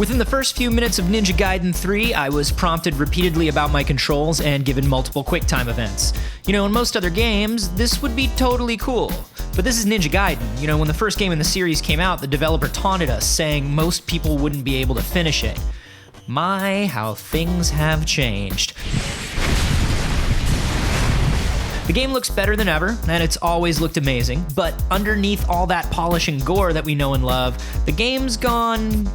Within the first few minutes of Ninja Gaiden 3, I was prompted repeatedly about my controls and given multiple QuickTime events. You know, in most other games, this would be totally cool. But this is Ninja Gaiden. You know, when the first game in the series came out, the developer taunted us, saying most people wouldn't be able to finish it. My, how things have changed. The game looks better than ever, and it's always looked amazing, but underneath all that polish and gore that we know and love, the game's gone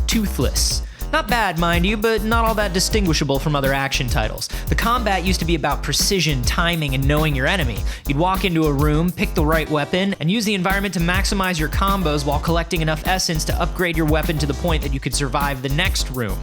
toothless. Not bad, mind you, but not all that distinguishable from other action titles. The combat used to be about precision, timing, and knowing your enemy. You'd walk into a room, pick the right weapon, and use the environment to maximize your combos while collecting enough essence to upgrade your weapon to the point that you could survive the next room.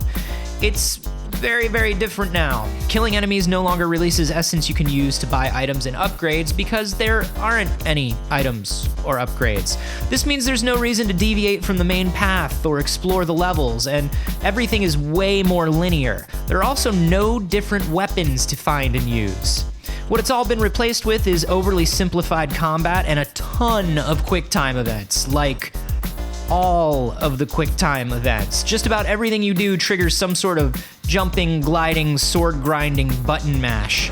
It's very, very different now. Killing enemies no longer releases essence you can use to buy items and upgrades because there aren't any items or upgrades. This means there's no reason to deviate from the main path or explore the levels, and everything is way more linear. There are also no different weapons to find and use. What it's all been replaced with is overly simplified combat and a ton of QuickTime events, like all of the QuickTime events. Just about everything you do triggers some sort of jumping, gliding, sword grinding button mash.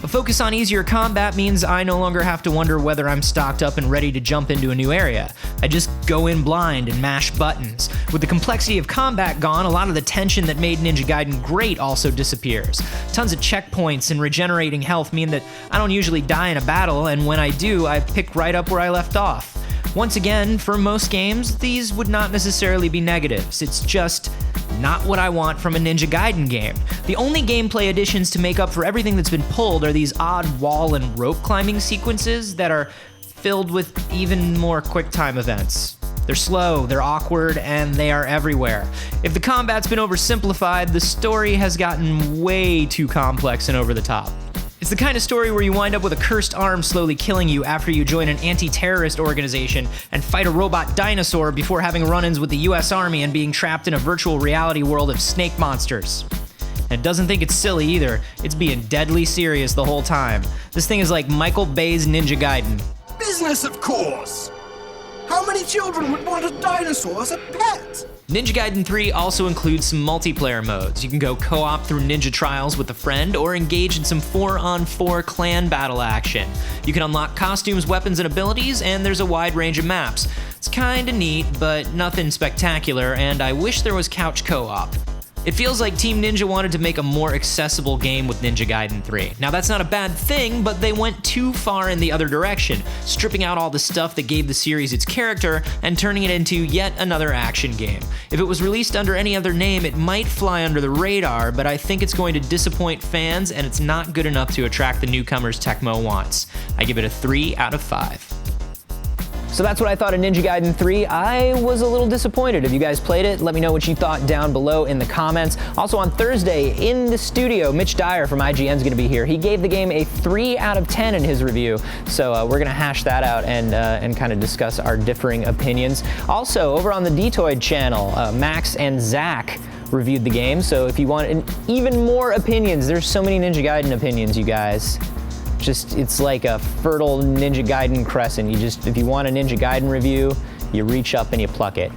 A focus on easier combat means I no longer have to wonder whether I'm stocked up and ready to jump into a new area. I just go in blind and mash buttons. With the complexity of combat gone, a lot of the tension that made Ninja Gaiden great also disappears. Tons of checkpoints and regenerating health mean that I don't usually die in a battle, and when I do, I pick right up where I left off. Once again, for most games, these would not necessarily be negatives. It's just not what I want from a Ninja Gaiden game. The only gameplay additions to make up for everything that's been pulled are these odd wall and rope climbing sequences that are filled with even more QuickTime events. They're slow, they're awkward, and they are everywhere. If the combat's been oversimplified, the story has gotten way too complex and over the top. It's the kind of story where you wind up with a cursed arm slowly killing you after you join an anti-terrorist organization and fight a robot dinosaur before having run-ins with the US Army and being trapped in a virtual reality world of snake monsters. And it doesn't think it's silly either. It's being deadly serious the whole time. This thing is like Michael Bay's Ninja Gaiden. Business, of course! How many children would want a dinosaur as a pet? Ninja Gaiden 3 also includes some multiplayer modes. You can go co-op through ninja trials with a friend or engage in some 4-on-4 clan battle action. You can unlock costumes, weapons, and abilities, and there's a wide range of maps. It's kinda neat, but nothing spectacular, and I wish there was couch co-op. It feels like Team Ninja wanted to make a more accessible game with Ninja Gaiden 3. Now that's not a bad thing, but they went too far in the other direction, stripping out all the stuff that gave the series its character and turning it into yet another action game. If it was released under any other name, it might fly under the radar, but I think it's going to disappoint fans and it's not good enough to attract the newcomers Tecmo wants. I give it a 3 out of 5. So that's what I thought of Ninja Gaiden 3. I was a little disappointed. If you guys played it, let me know what you thought down below in the comments. Also on Thursday, in the studio, Mitch Dyer from IGN is gonna be here. He gave the game a 3 out of 10 in his review. So we're gonna hash that out and kind of discuss our differing opinions. Also, over on the Detoid channel, Max and Zach reviewed the game. So if you want even more opinions, there's so many Ninja Gaiden opinions, you guys. It's like a fertile Ninja Gaiden crescent. If you want a Ninja Gaiden review, you reach up and you pluck it.